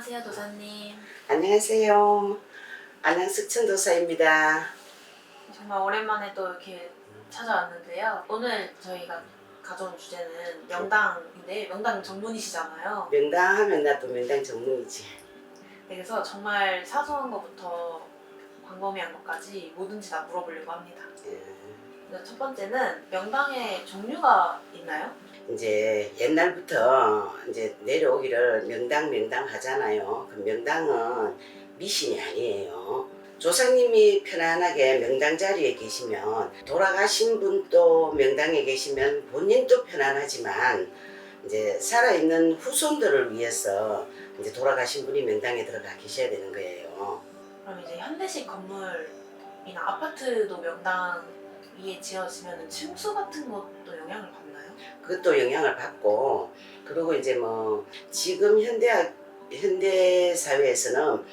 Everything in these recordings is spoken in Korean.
안녕하세요, 도사님. 안녕하세요. 안양 석천도사입니다. 정말 오랜만에 또 이렇게 찾아왔는데요. 오늘 저희가 가져온 주제는 명당인데, 명당 전문이시잖아요. 명당 하면 나도 명당 전문이지. 네, 그래서 정말 사소한 것부터 광범위한 것까지 뭐든지 다 물어보려고 합니다. 그래서 첫 번째는 명당에 종류가 있나요? 이제 옛날부터 이제 내려오기를 명당 하잖아요. 그 명당은 미신이 아니에요. 조상님이 편안하게 명당 자리에 계시면, 돌아가신 분도 명당에 계시면 본인도 편안하지만 이제 살아있는 후손들을 위해서 이제 돌아가신 분이 명당에 들어가 계셔야 되는 거예요. 그럼 이제 현대식 건물이나 아파트도 명당 위에 지어지면 층수 같은 것도 영향을 받나요? 그것도 영향을 받고, 그리고 이제 뭐 지금 현대 사회에서는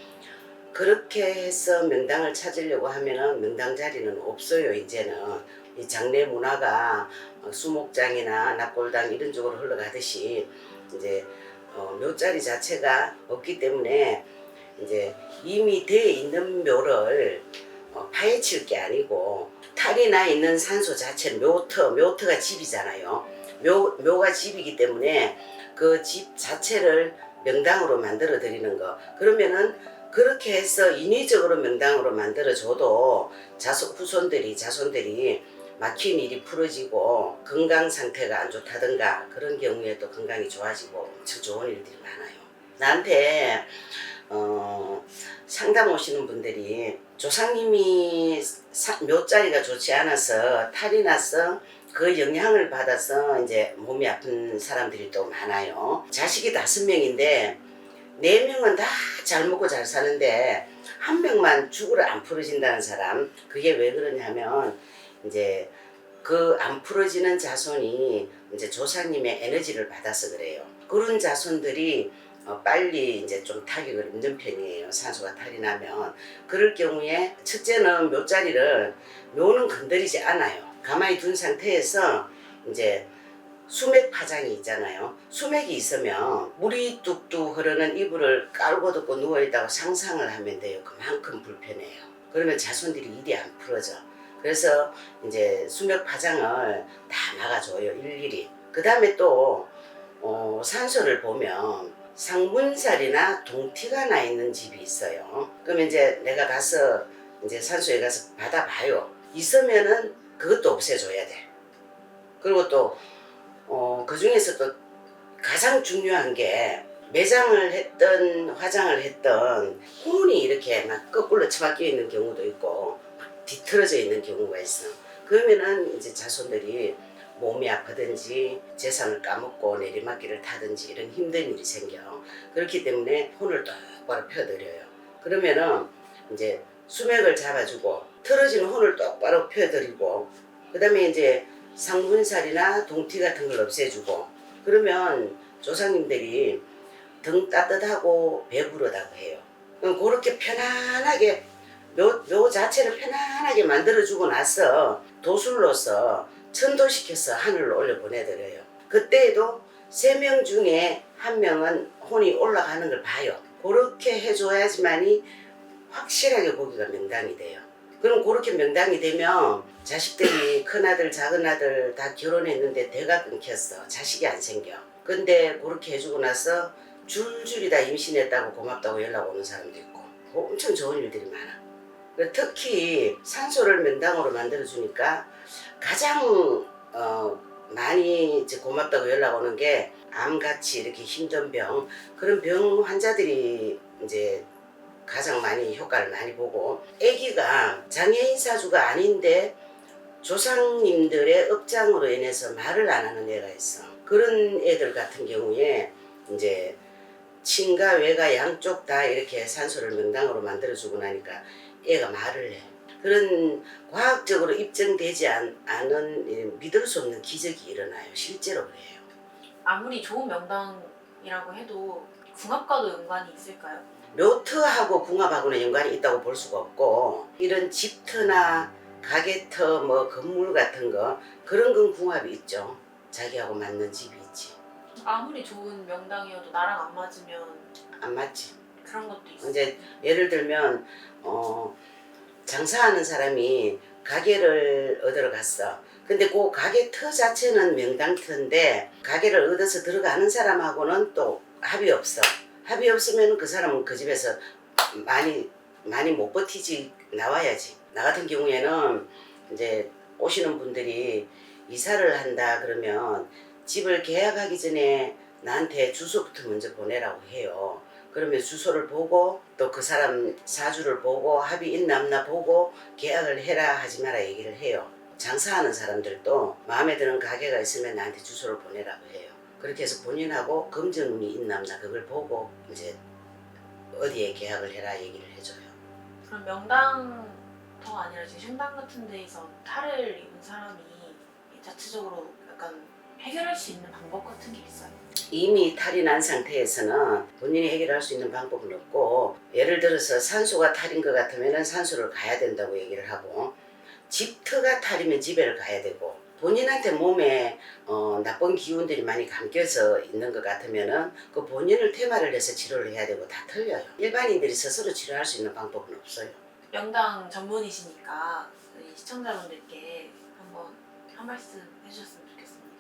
그렇게 해서 명당을 찾으려고 하면은 명당 자리는 없어요. 이제는 이 장례 문화가 수목장이나 납골당 이런 쪽으로 흘러가듯이 이제 묘자리 자체가 없기 때문에 이제 이미 돼 있는 묘를 파헤칠 게 아니고, 탈이 나 있는 산소 자체는 묘터가 집이잖아요. 묘가 집이기 때문에 그 집 자체를 명당으로 만들어 드리는 거. 그러면은 그렇게 해서 인위적으로 명당으로 만들어 줘도 자손들이 막힌 일이 풀어지고 건강 상태가 안 좋다든가 그런 경우에 또 건강이 좋아지고 엄청 좋은 일들이 많아요. 나한테 상담 오시는 분들이 조상님이 묘자리가 좋지 않아서 탈이 나서 그 영향을 받아서 이제 몸이 아픈 사람들이 또 많아요. 자식이 5명인데 4명은 다 잘 먹고 잘 사는데 1명만 죽으러 안 풀어진다는 사람. 그게 왜 그러냐면 이제 그 안 풀어지는 자손이 이제 조상님의 에너지를 받아서 그래요. 그런 자손들이 빨리 이제 좀 타격을 입는 편이에요. 산소가 탈이 나면. 그럴 경우에 첫째는 묘는 건드리지 않아요. 가만히 둔 상태에서 이제 수맥 파장이 있잖아요. 수맥이 있으면 물이 뚝뚝 흐르는 이불을 깔고 덮고 누워있다고 상상을 하면 돼요. 그만큼 불편해요. 그러면 자손들이 일이 안 풀어져. 그래서 이제 수맥 파장을 다 막아줘요. 일일이. 그 다음에 또 산소를 보면 상문살이나 동티가 나 있는 집이 있어요. 그러면 이제 내가 가서 이제 산소에 가서 받아봐요. 있으면은 그것도 없애줘야 돼. 그리고 또 그 중에서 또 가장 중요한 게, 매장을 했던 화장을 했던 혼이 이렇게 막 거꾸로 처박혀 있는 경우도 있고 뒤틀어져 있는 경우가 있어. 그러면은 이제 자손들이 몸이 아프든지 재산을 까먹고 내리막길을 타든지 이런 힘든 일이 생겨. 그렇기 때문에 혼을 똑바로 펴드려요. 그러면은 이제 수맥을 잡아주고 틀어진 혼을 똑바로 펴드리고, 그 다음에 이제 상문살이나 동티 같은 걸 없애주고, 그러면 조상님들이 등 따뜻하고 배부르다고 해요. 그렇게 편안하게 묘 자체를 편안하게 만들어주고 나서 도술로서 천도시켜서 하늘로 올려보내드려요. 그때에도 3명 중에 1명은 혼이 올라가는 걸 봐요. 그렇게 해줘야지만이 확실하게 거기가 명당이 돼요. 그럼 그렇게 명당이 되면 자식들이 큰아들 작은아들 다 결혼했는데 대가 끊겼어. 자식이 안 생겨. 근데 그렇게 해주고 나서 줄줄이 다 임신했다고 고맙다고 연락 오는 사람도 있고 엄청 좋은 일들이 많아. 특히 산소를 명당으로 만들어주니까 가장 많이 이제 고맙다고 연락 오는 게, 암같이 이렇게 힘든 병, 그런 병 환자들이 이제 가장 많이 효과를 많이 보고, 아기가 장애인 사주가 아닌데 조상님들의 업장으로 인해서 말을 안 하는 애가 있어. 그런 애들 같은 경우에 이제 친가 외가 양쪽 다 이렇게 산소를 명당으로 만들어주고 나니까 애가 말을 해. 그런 과학적으로 입증되지 않은 믿을 수 없는 기적이 일어나요. 실제로 그래요. 아무리 좋은 명당이라고 해도 궁합과도 연관이 있을까요? 묘터하고 궁합하고는 연관이 있다고 볼 수가 없고, 이런 집터나 가게터 뭐 건물 같은 거 그런 건 궁합이 있죠. 자기하고 맞는 집이 있지. 아무리 좋은 명당이어도 나랑 안 맞으면 안 맞지. 그런 것도 있어요. 이제 예를 들면 장사하는 사람이 가게를 얻으러 갔어. 근데 그 가게 터 자체는 명당 터인데 가게를 얻어서 들어가는 사람하고는 또 합이 없어. 합이 없으면 그 사람은 그 집에서 많이 못 버티지 나와야지. 나 같은 경우에는 이제 오시는 분들이 이사를 한다 그러면 집을 계약하기 전에 나한테 주소부터 먼저 보내라고 해요. 그러면 주소를 보고 또 그 사람 사주를 보고 합이 있나 없나 보고 계약을 해라 하지 마라 얘기를 해요. 장사하는 사람들도 마음에 드는 가게가 있으면 나한테 주소를 보내라고 해요. 그렇게 해서 본인하고 검증이 있나 없나 그걸 보고 이제 어디에 계약을 해라 얘기를 해줘요. 그럼 명당터가 아니라 지금 신당 같은 데에서 탈을 입은 사람이 자체적으로 약간 해결할 수 있는 방법 같은 게 있어요? 이미 탈이 난 상태에서는 본인이 해결할 수 있는 방법은 없고, 예를 들어서 산소가 탈인 것 같으면 산소를 가야 된다고 얘기를 하고, 집터가 탈이면 집에를 가야 되고, 본인한테 몸에 나쁜 기운들이 많이 감겨서 있는 것 같으면은 그 본인을 테마를 해서 치료를 해야 되고 다 틀려요. 일반인들이 스스로 치료할 수 있는 방법은 없어요. 명당 전문이시니까 이 시청자분들께 한번 한 말씀 해주셨으면 좋겠습니다.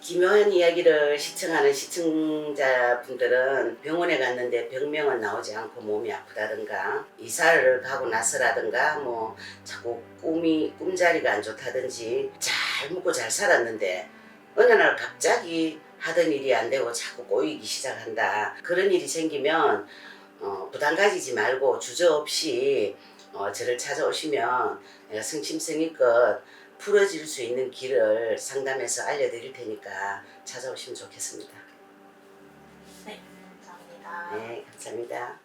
기묘한 이야기를 시청하는 시청자분들은 병원에 갔는데 병명은 나오지 않고 몸이 아프다든가 이사를 가고 나서라든가 뭐 자꾸 꿈자리가 안 좋다든지 잘 먹고 잘 살았는데 어느 날 갑자기 하던 일이 안 되고 자꾸 꼬이기 시작한다. 그런 일이 생기면 부담 가지지 말고 주저없이 저를 찾아오시면 내가 성심성의껏 풀어질 수 있는 길을 상담해서 알려드릴 테니까 찾아오시면 좋겠습니다. 네, 감사합니다. 네, 감사합니다.